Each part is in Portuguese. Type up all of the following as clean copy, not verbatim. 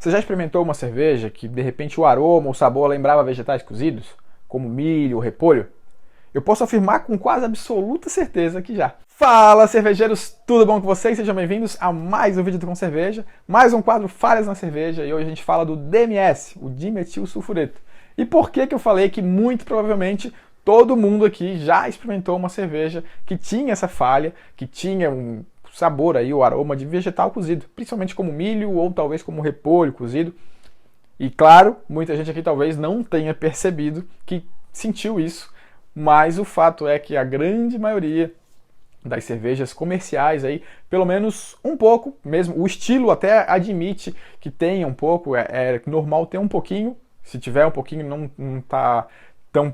Você já experimentou uma cerveja que de repente o aroma ou sabor lembrava vegetais cozidos, como milho ou repolho? Eu posso afirmar com quase absoluta certeza que já. Fala, cervejeiros! Tudo bom com vocês? Sejam bem-vindos a mais um vídeo do Com Cerveja, mais um quadro Falhas na Cerveja, e hoje a gente fala do DMS, o dimetilsulfureto. E por que eu falei que muito provavelmente todo mundo aqui já experimentou uma cerveja que tinha essa falha, que tinha um sabor aí, o aroma de vegetal cozido, principalmente como milho ou talvez como repolho cozido. E claro, muita gente aqui talvez não tenha percebido que sentiu isso, mas o fato é que a grande maioria das cervejas comerciais aí, pelo menos um pouco, mesmo o estilo até admite que tenha um pouco, é normal ter um pouquinho, se tiver um pouquinho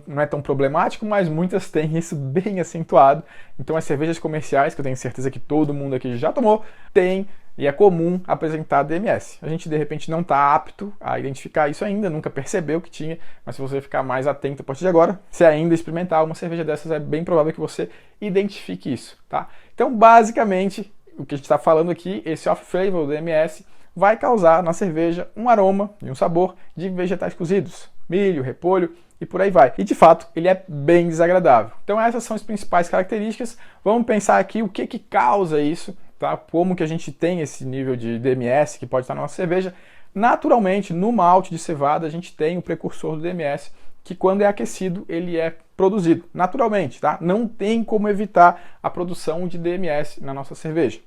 não é tão problemático, mas muitas têm isso bem acentuado. Então as cervejas comerciais, que eu tenho certeza que todo mundo aqui já tomou, tem e é comum apresentar DMS. A gente de repente não está apto a identificar isso ainda, nunca percebeu que tinha, mas se você ficar mais atento a partir de agora, se ainda experimentar uma cerveja dessas, é bem provável que você identifique isso, tá? Então basicamente, o que a gente está falando aqui, esse off-flavor, o DMS, vai causar na cerveja um aroma e um sabor de vegetais cozidos, milho, repolho e por aí vai. E de fato, ele é bem desagradável. Então essas são as principais características. Vamos pensar aqui o que causa isso, tá? Como que a gente tem esse nível de DMS que pode estar na nossa cerveja. Naturalmente, no malte de cevada, a gente tem o precursor do DMS, que quando é aquecido, ele é produzido naturalmente, tá? Não tem como evitar a produção de DMS na nossa cerveja.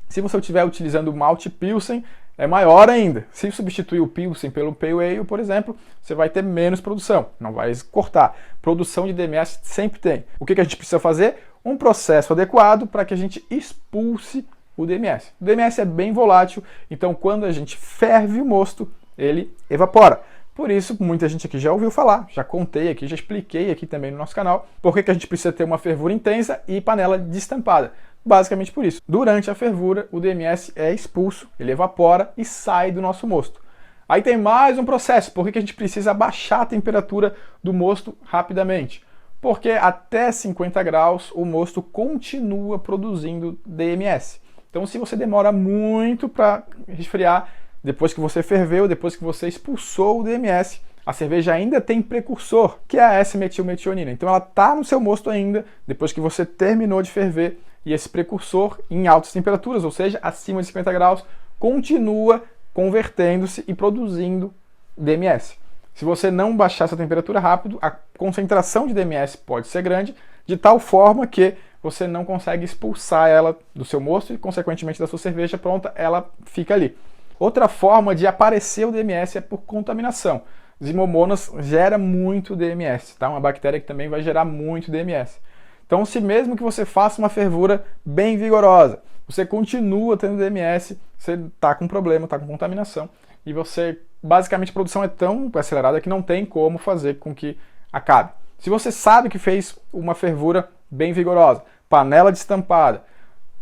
Se você estiver utilizando o malte Pilsen, é maior ainda. Se substituir o Pilsen pelo Pale Ale, por exemplo, você vai ter menos produção, não vai cortar. Produção de DMS sempre tem. O que a gente precisa fazer? Um processo adequado para que a gente expulse o DMS. O DMS é bem volátil, então quando a gente ferve o mosto, ele evapora. Por isso, muita gente aqui já ouviu falar, já contei aqui, já expliquei aqui também no nosso canal, por que a gente precisa ter uma fervura intensa e panela destampada. Basicamente por isso. Durante a fervura, o DMS é expulso, ele evapora e sai do nosso mosto. Aí tem mais um processo, por que a gente precisa abaixar a temperatura do mosto rapidamente? Porque até 50 graus o mosto continua produzindo DMS. Então se você demora muito para resfriar, depois que você ferveu, depois que você expulsou o DMS, a cerveja ainda tem precursor, que é a S-metilmetionina. Então ela está no seu mosto ainda, depois que você terminou de ferver, e esse precursor em altas temperaturas, ou seja, acima de 50 graus, continua convertendo-se e produzindo DMS. Se você não baixar essa temperatura rápido, a concentração de DMS pode ser grande, de tal forma que você não consegue expulsar ela do seu mosto e, consequentemente, da sua cerveja pronta, ela fica ali. Outra forma de aparecer o DMS é por contaminação. Zimomonas gera muito DMS, tá? Uma bactéria que também vai gerar muito DMS. Então, se mesmo que você faça uma fervura bem vigorosa, você continua tendo DMS, você está com problema, está com contaminação, e você, basicamente, a produção é tão acelerada que não tem como fazer com que acabe. Se você sabe que fez uma fervura bem vigorosa, panela destampada,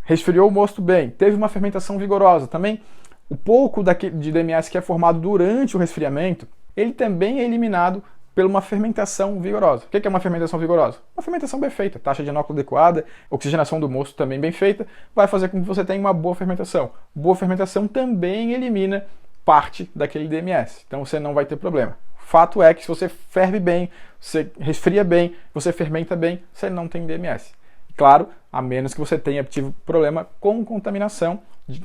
resfriou o mosto bem, teve uma fermentação vigorosa, também o pouco de DMS que é formado durante o resfriamento, ele também é eliminado por uma fermentação vigorosa. O que é uma fermentação vigorosa? Uma fermentação bem feita, taxa de inóculo adequada, oxigenação do mosto também bem feita, vai fazer com que você tenha uma boa fermentação. Boa fermentação também elimina parte daquele DMS, então você não vai ter problema. Fato é que se você ferve bem, você resfria bem, você fermenta bem, você não tem DMS. Claro, a menos que você tenha tido problema com contaminação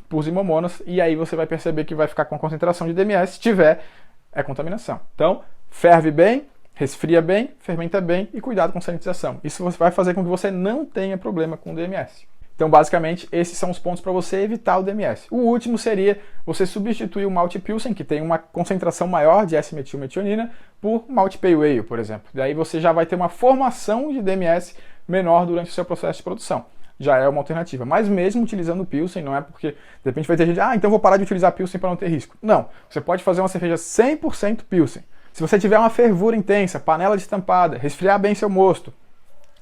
por zimomonas, e aí você vai perceber que vai ficar com concentração de DMS, se tiver, é contaminação. Então, ferve bem, resfria bem, fermenta bem e cuidado com sanitização. Isso vai fazer com que você não tenha problema com DMS. Então, basicamente, esses são os pontos para você evitar o DMS. O último seria você substituir o malte Pilsen, que tem uma concentração maior de S-metilmetionina, por malte Pale Ale, por exemplo. Daí você já vai ter uma formação de DMS menor durante o seu processo de produção. Já é uma alternativa. Mas mesmo utilizando o Pilsen, não é porque de repente vai ter gente, então vou parar de utilizar Pilsen para não ter risco. Não, você pode fazer uma cerveja 100% Pilsen. Se você tiver uma fervura intensa, panela destampada, resfriar bem seu mosto,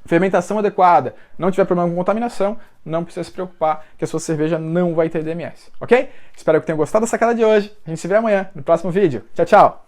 fermentação adequada, não tiver problema com contaminação, não precisa se preocupar que a sua cerveja não vai ter DMS, ok? Espero que tenham gostado da sacada de hoje. A gente se vê amanhã no próximo vídeo. Tchau, tchau!